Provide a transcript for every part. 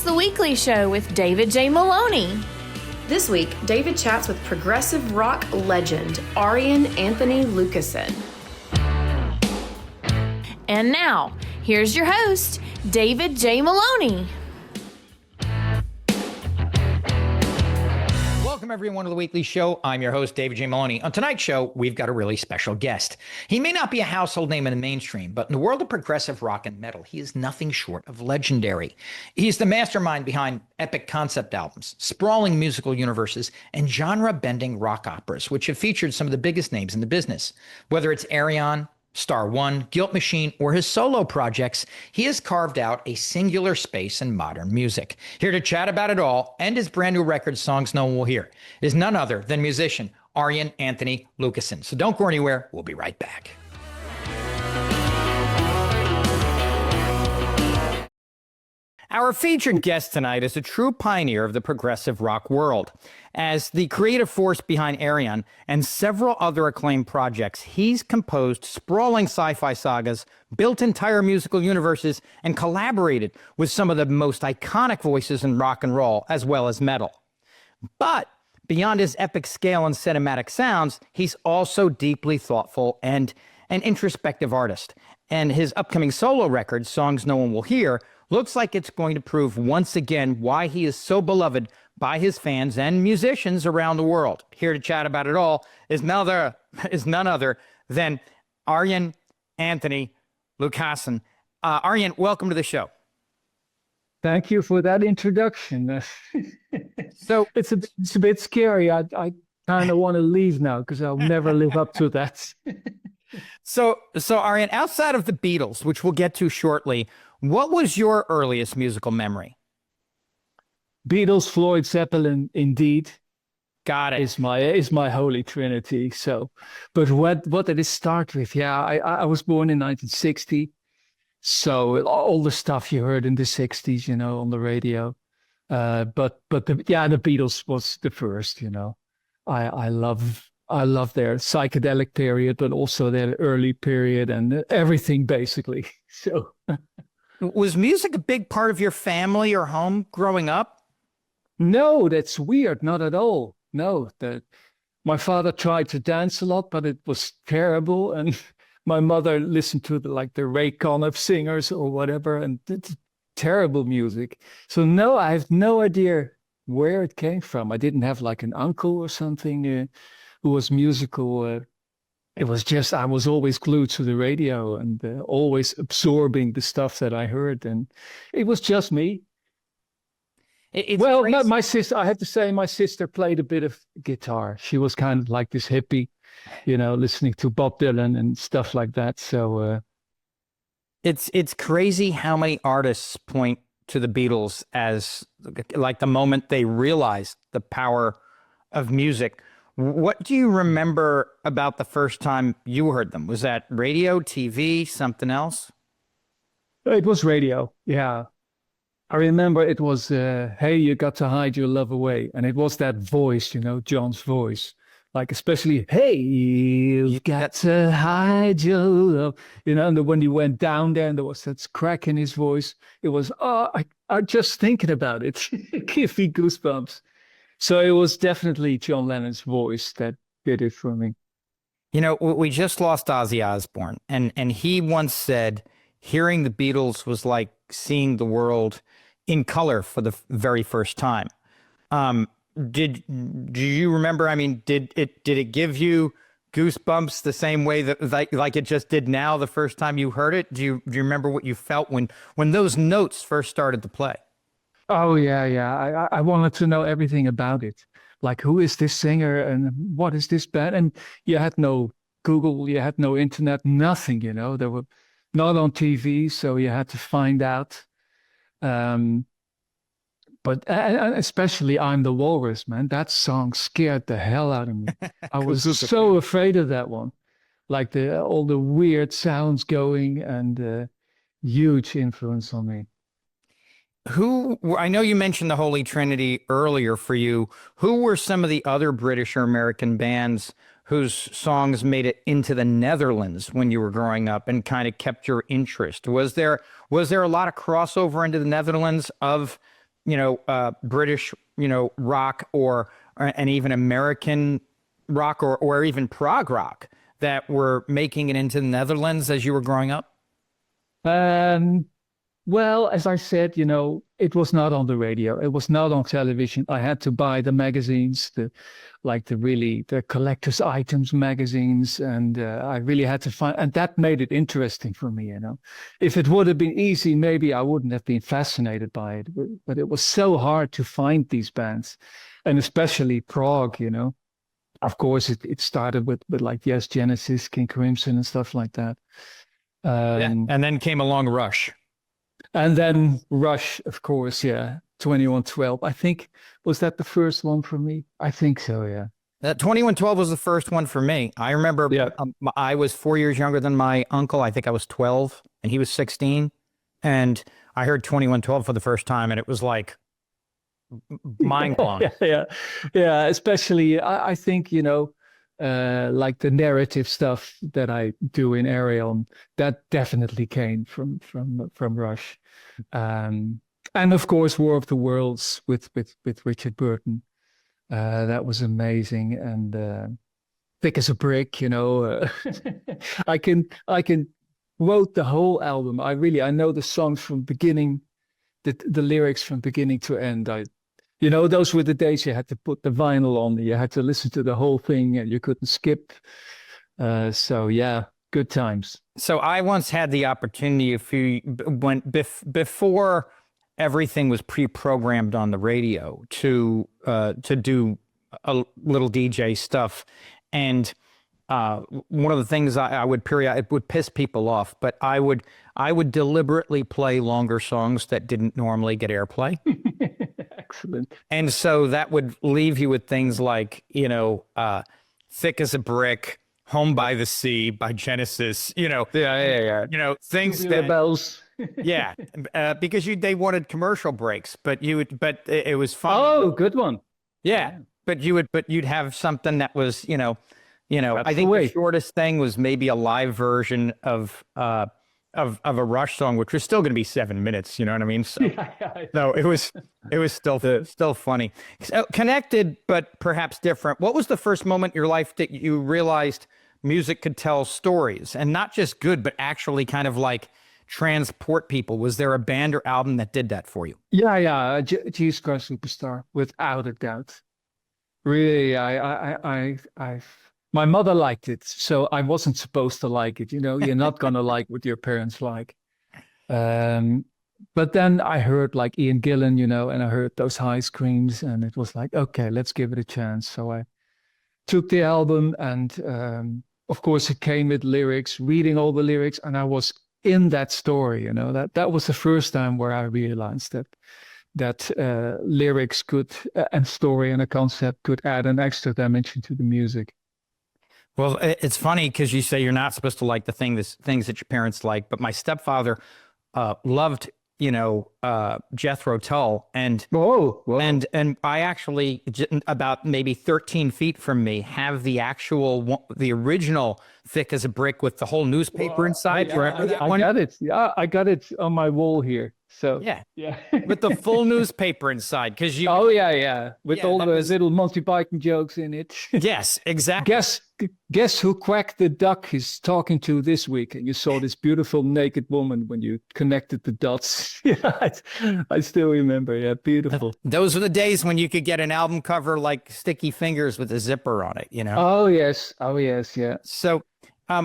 the weekly show with David J. Maloney. This week, David chats with progressive rock legend Arjen Anthony Lucassen. And now, here's your host, David J. Maloney. Welcome, everyone, to the weekly show. I'm your host, David J. Maloney. On tonight's show, we've got a really special guest. He may not be a household name in the mainstream, but in the world of progressive rock and metal, he is nothing short of legendary. He's the mastermind behind epic concept albums, sprawling musical universes, and genre-bending rock operas, which have featured some of the biggest names in the business. Whether it's Ayreon, Star One, Guilt Machine, or his solo projects, he has carved out a singular space in modern music. Here to chat about it all and his brand new record, Songs No One Will Hear, is none other than musician Arjen Anthony Lucassen. So don't go anywhere. We'll be right back. Our featured guest tonight is a true pioneer of the progressive rock world. As the creative force behind Ayreon and several other acclaimed projects, he's composed sprawling sci-fi sagas, built entire musical universes, and collaborated with some of the most iconic voices in rock and roll, as well as metal. But beyond his epic scale and cinematic sounds, he's also deeply thoughtful and an introspective artist. And his upcoming solo record, Songs No One Will Hear, looks like it's going to prove once again why he is so beloved by his fans and musicians around the world. Here to chat about it all is none other than Arjen Anthony Lucassen. Arjen, welcome to the show. Thank you for that introduction. So it's a bit scary. I kind of want to leave now because I'll never live up to that. So Arjen, outside of the Beatles, which we'll get to shortly, what was your earliest musical memory? Beatles, Floyd, Zeppelin, indeed. Got it. Is my holy trinity. So, but what did it start with? Yeah, I was born in 1960, so all the stuff you heard in the 60s, on the radio. But the Beatles was the first. I love their psychedelic period, but also their early period and everything basically. So. Was music a big part of your family or home growing up? No, that's weird. Not at all. No, my father tried to dance a lot, but it was terrible. And my mother listened to the Ray Conniff singers or whatever, and it's terrible music. So no, I have no idea where it came from. I didn't have an uncle or something who was musical. It was just, I was always glued to the radio and always absorbing the stuff that I heard. And it was just me. No, my sister, I have to say, my sister played a bit of guitar. She was kind of like this hippie, listening to Bob Dylan and stuff like that. So it's crazy how many artists point to the Beatles as like the moment they realized the power of music. What do you remember about the first time you heard them? Was that radio, TV, something else? It was radio, yeah. I remember it was, hey, you got to hide your love away. And it was that voice, John's voice. Like especially, hey, you got to hide your love. And when he went down there and there was that crack in his voice, it was, I just thinking about it. Give me goosebumps. So it was definitely John Lennon's voice that did it for me. We just lost Ozzy Osbourne, and he once said, hearing the Beatles was like seeing the world in color for the very first time. Do you remember? I mean, did it give you goosebumps the same way that like it just did now the first time you heard it? Do you remember what you felt when those notes first started to play? Oh, yeah. I wanted to know everything about it. Like, who is this singer and what is this band? And you had no Google, you had no internet, nothing, They were not on TV, so you had to find out. But especially I'm the Walrus, man. That song scared the hell out of me. I was so afraid of that one. Like all the weird sounds going and huge influence on me. I know you mentioned the Holy Trinity earlier for you. Who were some of the other British or American bands whose songs made it into the Netherlands when you were growing up and kind of kept your interest? Was there a lot of crossover into the Netherlands of British, rock or and even American rock or even prog rock that were making it into the Netherlands as you were growing up? Um, Well, as I said, it was not on the radio. It was not on television. I had to buy the magazines, the collector's items magazines, and I really had to find, and that made it interesting for me. If it would have been easy, maybe I wouldn't have been fascinated by it. But it was so hard to find these bands, and especially prog. Of course, it started with like Yes, Genesis, King Crimson, and stuff like that. Yeah. And then came along Rush. And then Rush, of course, yeah. 2112. I think, was that the first one for me? I think so, yeah. 2112 was the first one for me. I remember I was 4 years younger than my uncle. I think I was 12 and he was 16. And I heard 2112 for the first time and it was like mind blowing. Yeah. Especially, I think, like the narrative stuff that I do in Ayreon, that definitely came from Rush, and of course War of the Worlds with Richard Burton, that was amazing, and Thick as a Brick, I can quote the whole album. I know the songs from beginning, the lyrics from beginning to end. Those were the days you had to put the vinyl on. You had to listen to the whole thing and you couldn't skip. So yeah, good times. So I once had the opportunity before everything was pre-programmed on the radio to do a little DJ stuff. And one of the things I would it would piss people off, but I would deliberately play longer songs that didn't normally get airplay. Excellent. And so that would leave you with things like, Thick as a Brick, Home by the Sea by Genesis, Yeah. Things the bells. Yeah, because they wanted commercial breaks, but it was fun. Oh, good one. Yeah, but you'd have something that was, I think the shortest thing was maybe a live version of a Rush song, which was still going to be 7 minutes. You know what I mean? So, no, it was still funny. So, connected, but perhaps different. What was the first moment in your life that you realized music could tell stories, and not just good, but actually kind of like transport people? Was there a band or album that did that for you? Yeah. Jesus Christ Superstar, without a doubt. Really, my mother liked it, so I wasn't supposed to like it. You're not gonna like what your parents like. But then I heard like Ian Gillan, and I heard those high screams, and it was like, okay, let's give it a chance. So I took the album, and of course it came with lyrics, reading all the lyrics, and I was in that story. That was the first time where I realized that lyrics could and story and a concept could add an extra dimension to the music. Well, it's funny because you say you're not supposed to like the things that your parents like, but my stepfather loved, Jethro Tull, and Whoa. and I actually, about maybe 13 feet from me, have the original Thick as a Brick with the whole newspaper inside. I got it. Yeah, I got it on my wall here. So yeah, with the full newspaper inside, because you. Oh yeah, with all those little Monty Python jokes in it. Yes, exactly. Guess who Quack the Duck is talking to this week? And you saw this beautiful naked woman when you connected the dots. Yeah, I still remember. Yeah, beautiful. Those were the days when you could get an album cover like Sticky Fingers with a zipper on it. Oh yes, yeah. So.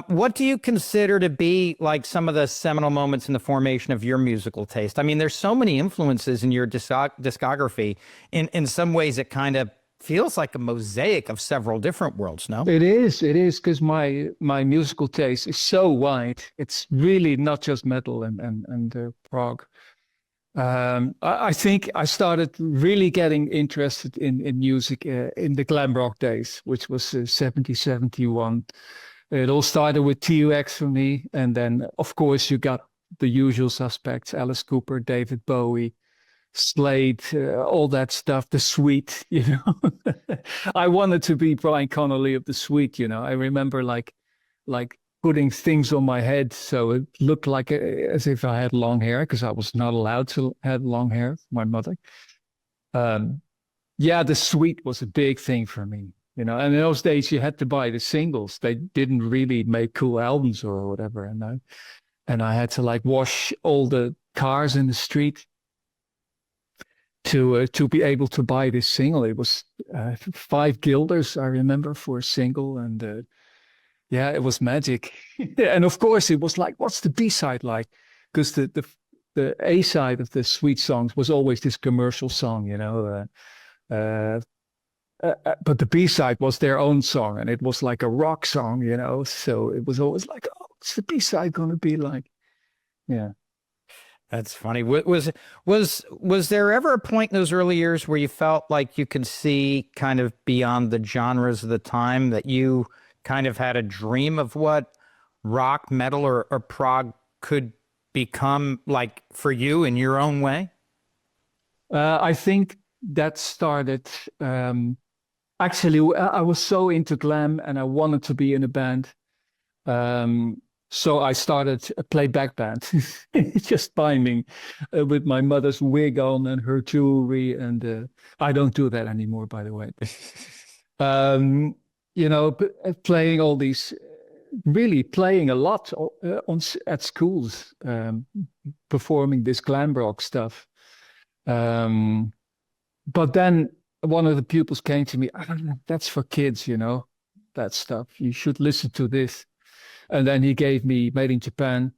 What do you consider to be like some of the seminal moments in the formation of your musical taste? I mean, there's so many influences in your discography. In some ways, it kind of feels like a mosaic of several different worlds, no? It is, because my musical taste is so wide. It's really not just metal and prog. I think I started really getting interested in music in the glam rock days, which was 70, 71. It all started with TUX for me. And then, of course, you got the usual suspects, Alice Cooper, David Bowie, Slade, all that stuff, the Sweet, I wanted to be Brian Connolly of the Sweet, I remember like putting things on my head so it looked like as if I had long hair because I was not allowed to have long hair. My mother. Um, yeah, the suite was a big thing for me. And in those days you had to buy the singles. They didn't really make cool albums or whatever. And I had to like wash all the cars in the street to be able to buy this single. It was 5 guilders, I remember, for a single, and yeah, it was magic. And of course, it was like, what's the B-side like? Because the A side of the Sweet Songs was always this commercial song, but the B-side was their own song, and it was like a rock song, So it was always like, oh, what's the B-side going to be like? Yeah. That's funny. Was there ever a point in those early years where you felt like you could see kind of beyond the genres of the time, that you kind of had a dream of what rock, metal, or prog could become like for you in your own way? I think that started. Actually, I was so into glam and I wanted to be in a band. So I started a playback band, just miming with my mother's wig on and her jewelry. And I don't do that anymore, by the way. Playing all these, really playing a lot at schools, performing this glam rock stuff. But then one of the pupils came to me, I don't know, that's for kids, that stuff. You should listen to this. And then he gave me Made in Japan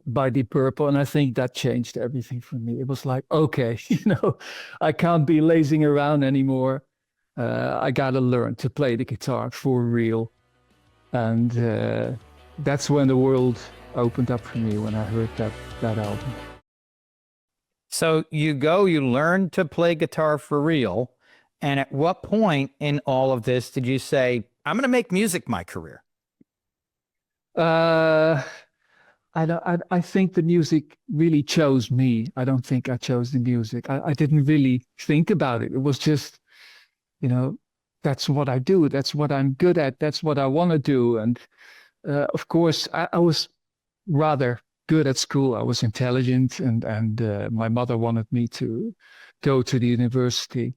by Deep Purple. And I think that changed everything for me. It was like, okay, I can't be lazing around anymore. I got to learn to play the guitar for real. And that's when the world opened up for me, when I heard that album. So you learn to play guitar for real. And at what point in all of this did you say, I'm going to make music my career? I think the music really chose me. I don't think I chose the music. I didn't really think about it. It was just, that's what I do. That's what I'm good at. That's what I want to do. And of course, I was rather good at school. I was intelligent, and my mother wanted me to go to the university,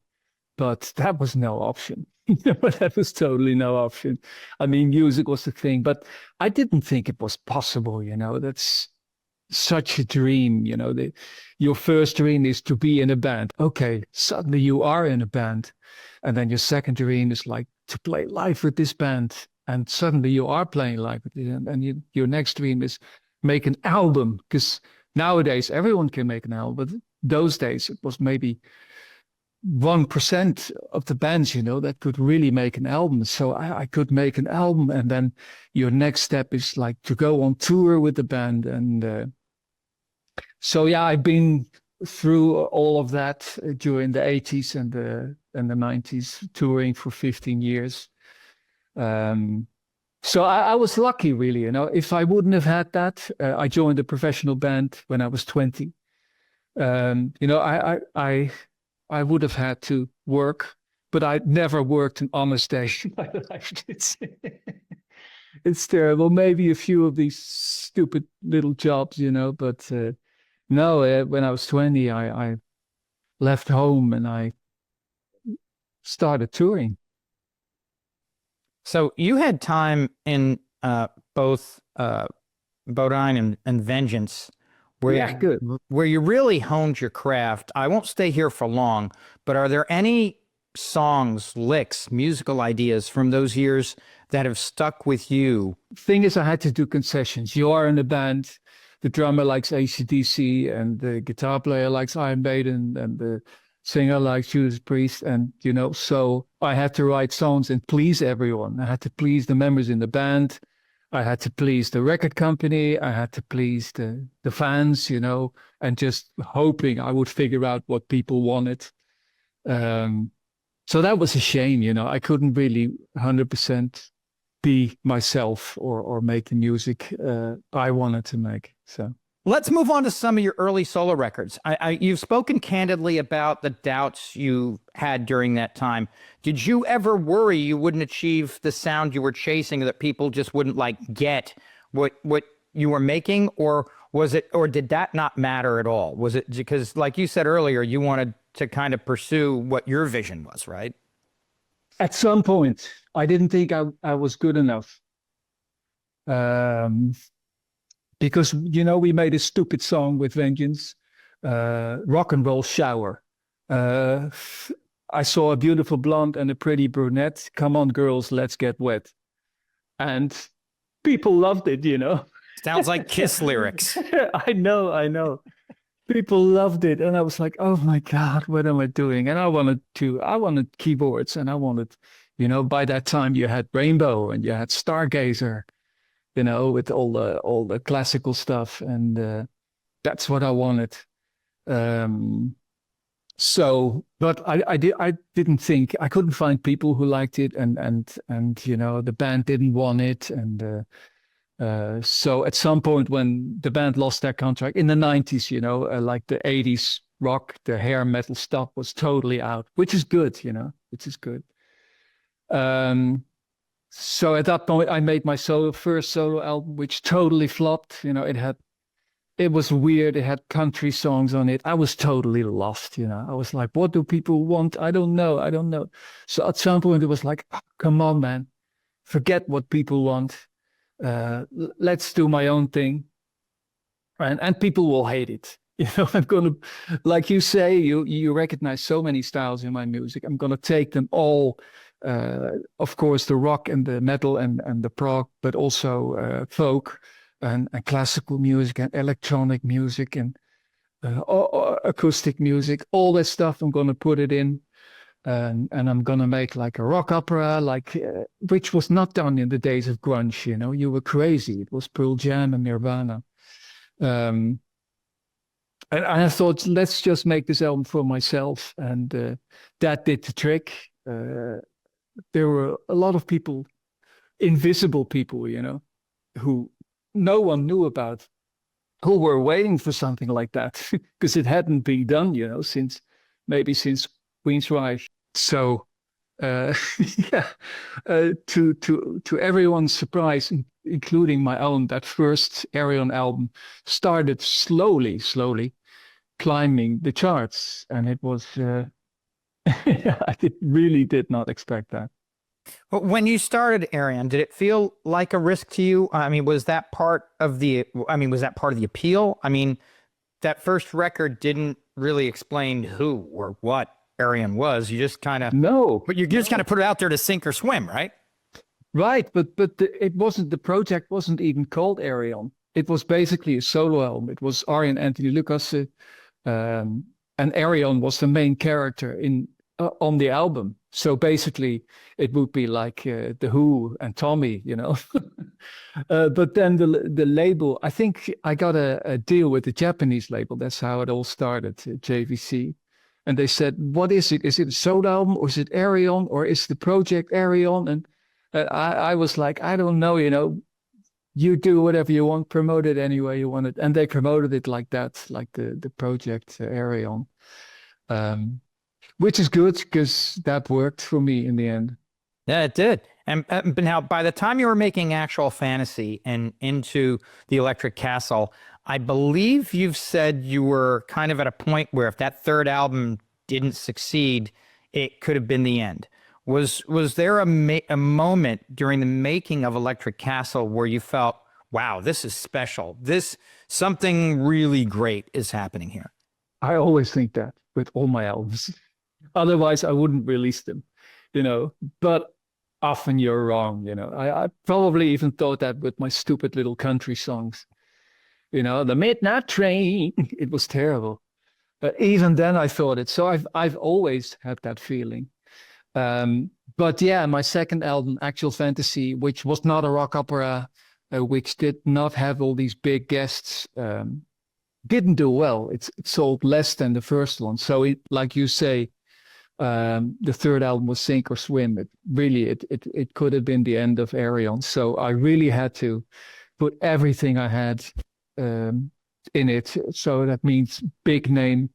but that was no option. But that was totally no option. I mean, music was the thing, but I didn't think it was possible. That's such a dream. Your first dream is to be in a band. Okay, suddenly you are in a band, and then your second dream is like to play live with this band, and suddenly you are playing live with it, and your next dream is make an album, because nowadays everyone can make an album, but those days it was maybe 1% of the bands, that could really make an album. So I could make an album, and then your next step is like to go on tour with the band. And so, yeah, I've been through all of that during the 80s and the 90s, touring for 15 years. So I was lucky, really. If I wouldn't have had that, I joined a professional band when I was 20. I would have had to work, but I'd never worked an honest day in my life. It's terrible. Maybe a few of these stupid little jobs, but no, when I was 20, I left home and I started touring. So you had time in both Bodine and Vengeance where you really honed your craft. I won't stay here for long, but are there any songs, licks, musical ideas from those years that have stuck with you? Thing is, I had to do concessions. You are in a band, the drummer likes AC/DC, and the guitar player likes Iron Maiden, and the singer likes Judas Priest, and so I had to write songs and please everyone. I had to please the members in the band. I had to please the record company. I had to please the fans, and just hoping I would figure out what people wanted. So that was a shame, I couldn't really 100% be myself or make the music I wanted to make. So Let's move on to some of your early solo records. You've spoken candidly about the doubts you had during that time. Did you ever worry you wouldn't achieve the sound you were chasing, that people just wouldn't like get what you were making, or did that not matter at all? Was it because, like you said earlier, you wanted to kind of pursue what your vision was, right? At some point, I didn't think I was good enough. Because, we made a stupid song with Vengeance, Rock and Roll Shower. I saw a beautiful blonde and a pretty brunette. Come on, girls, let's get wet. And people loved it, Sounds like Kiss lyrics. I know. People loved it. And I was like, oh my God, what am I doing? And I wanted keyboards, and I wanted, by that time you had Rainbow and you had Stargazer, with all the classical stuff. And that's what I wanted. But I didn't think, I couldn't find people who liked it, and the band didn't want it. And so at some point when the band lost their contract in the 90s, like the 80s rock, the hair metal stuff was totally out, which is good, which is good. So at that point I made my first solo album, which totally flopped. It was weird. It had country songs on it. I was totally lost, I was like, what do people want? I don't know. So at some point it was like, oh, come on, man, forget what people want. Let's do my own thing, and people will hate it. I'm gonna, like you say, you recognize so many styles in my music. I'm gonna take them all, of course, the rock and the metal and the prog, but also folk and classical music and electronic music and acoustic music. All that stuff, I'm gonna put it in. And I'm gonna make like a rock opera, which was not done in the days of grunge. You were crazy. It was Pearl Jam and Nirvana. And I thought, let's just make this album for myself, and that did the trick. There were a lot of people, invisible people, who no one knew about, who were waiting for something like that because it hadn't been done, since Queensryche. So, to everyone's surprise, including my own, that first Ayreon album started slowly climbing the charts, and it was really did not expect that. When you started Ayreon, did it feel like a risk to you? I mean, was that part of the appeal? I mean, that first record didn't really explain who or what Ayreon was. You just kind of just kind of put it out there to sink or swim, right? Right, but the project wasn't even called Ayreon. It was basically a solo album. It was Arjen Anthony Lucassen, and Ayreon was the main character on the album. So basically, it would be like The Who and Tommy, But then the label, I think I got a deal with the Japanese label. That's how it all started, JVC. And they said, what is it? Is it a solo album, or is it Ayreon, or is the project Ayreon? And I was like, I don't know, you do whatever you want, promote it any way you want it. And they promoted it like that, like the project Ayreon, which is good because that worked for me in the end. Yeah, it did. And but now, by the time you were making Actual Fantasy and into the Electric Castle, I believe you've said you were kind of at a point where if that third album didn't succeed, it could have been the end. Was there a moment during the making of Electric Castle where you felt, wow, this is special. Something really great is happening here? I always think that with all my albums. Otherwise, I wouldn't release them, But often you're wrong, I probably even thought that with my stupid little country songs. The Midnight Train, it was terrible. But even then I thought it. So I've always had that feeling. But yeah, my second album, Actual Fantasy, which was not a rock opera, which did not have all these big guests, didn't do well. It sold less than the first one. So like you say, the third album was sink or swim. It could have been the end of Ayreon. So I really had to put everything I had in it. So that means big name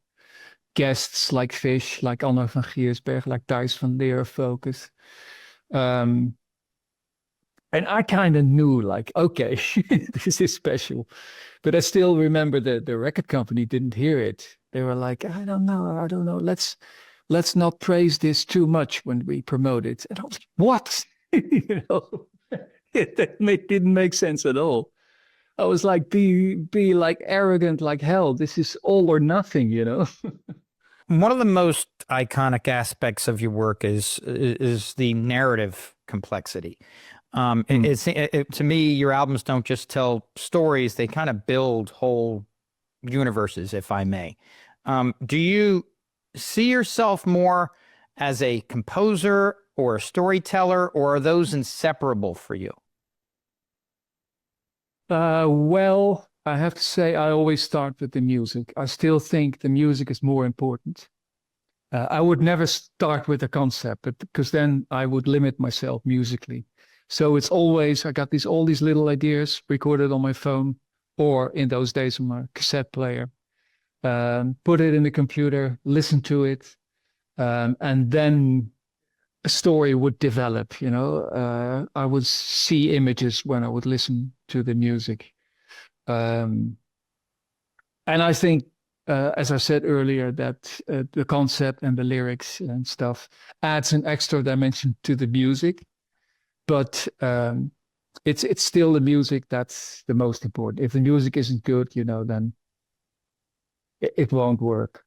guests like Fish, like Anna van Giersberg, like Thijs van Leer, Focus. Um, and I kind of knew, like, okay, this is special. But I still remember the record company didn't hear it. They were like, I don't know. Let's not praise this too much when we promote it. And I was like, what? You know, didn't make sense at all. I was like, be like arrogant like hell. This is all or nothing, you know. One of the most iconic aspects of your work is the narrative complexity. To me, your albums don't just tell stories; they kind of build whole universes, if I may. Do you see yourself more as a composer or a storyteller, or are those inseparable for you? Well, I have to say, I always start with the music. I still think the music is more important. I would never start with a concept, but because then I would limit myself musically. So it's always, I got all these little ideas recorded on my phone, or in those days on my cassette player. Put it in the computer, listen to it, and then a story would develop, you know. I would see images when I would listen to the music. And I think, as I said earlier, that the concept and the lyrics and stuff adds an extra dimension to the music. But it's still the music that's the most important. If the music isn't good, you know, then it won't work.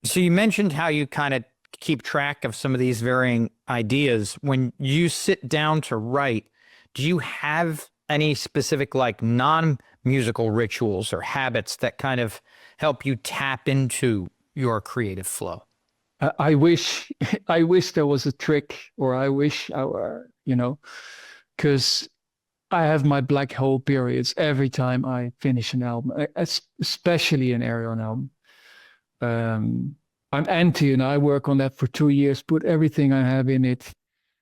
So you mentioned how you kind of keep track of some of these varying ideas. When you sit down to write, do you have any specific like non-musical rituals or habits that kind of help you tap into your creative flow? I wish there was a trick, or I wish I were, you know, because I have my black hole periods every time I finish an album, especially an Ayreon album. I'm anti, and I work on that for 2 years, put everything I have in it.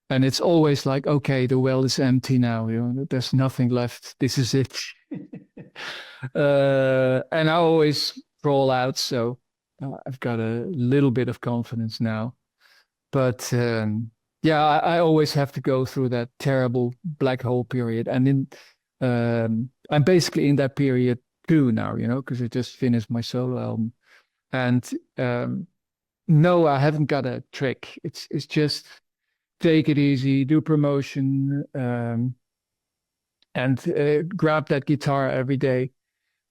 And it's always like, okay, the well is empty now. You know, there's nothing left. This is it. And I always roll out. So I've got a little bit of confidence now. But yeah, I always have to go through that terrible black hole period. And I'm basically in that period too now, you know, because I just finished my solo album. And no, I haven't got a trick. It's just take it easy, do promotion, and grab that guitar every day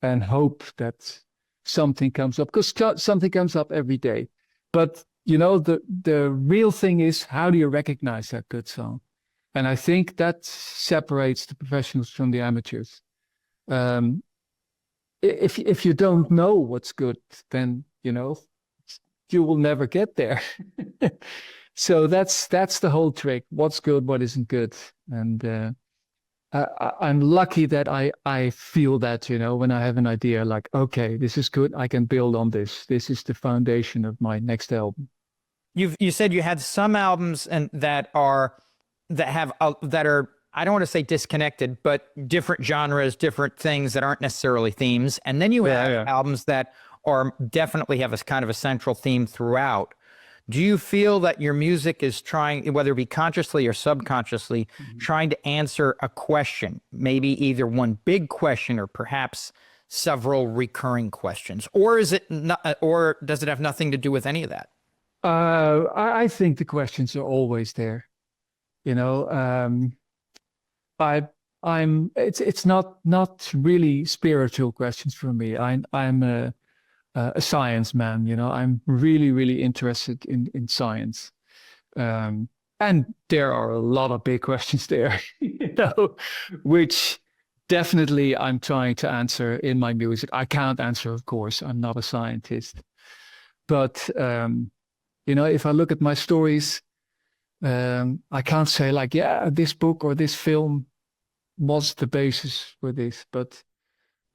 and hope that something comes up, because something comes up every day. But you know, the real thing is, how do you recognize that good song? And I think that separates the professionals from the amateurs. If you don't know what's good, then you know you will never get there. So that's the whole trick. What's good, what isn't good, and I'm lucky that I feel that, you know, when I have an idea like, okay, this is good, I can build on this. This is the foundation of my next album. You said you had some albums and that are I don't want to say disconnected, but different genres, different things that aren't necessarily themes, and then you have albums that are definitely have a kind of a central theme throughout. Do you feel that your music is trying, whether it be consciously or subconsciously, trying to answer a question, maybe either one big question or perhaps several recurring questions, or is it not, or does it have nothing to do with any of that? I think the questions are always there. You know, it's not really spiritual questions for me. I'm a science man, you know. I'm really interested in science, and there are a lot of big questions there, you know, which definitely I'm trying to answer in my music. I can't answer, of course. I'm not a scientist, but you know, if I look at my stories, I can't say like, yeah, this book or this film was the basis for this, but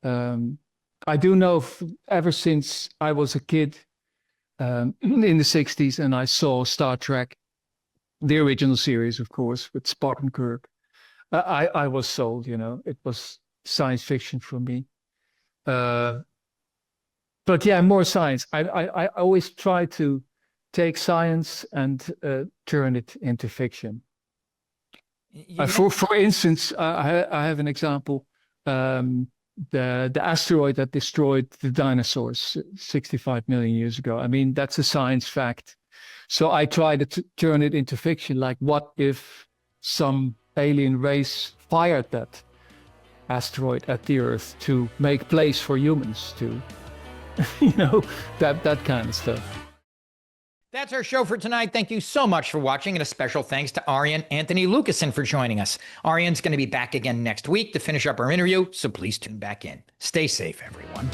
I do know ever since I was a kid in the 60s and I saw Star Trek, the original series, of course, with Spock and Kirk, I was sold, you know. It was science fiction for me. But yeah, more science. I always try to take science and turn it into fiction. For instance, I have an example. The asteroid that destroyed the dinosaurs 65 million years ago. I mean, that's a science fact. So I try to turn it into fiction. Like, what if some alien race fired that asteroid at the Earth to make place for humans to, that kind of stuff. That's our show for tonight. Thank you so much for watching, and a special thanks to Arjen Anthony Lucassen for joining us. Arjen's going to be back again next week to finish up our interview, so please tune back in. Stay safe, everyone.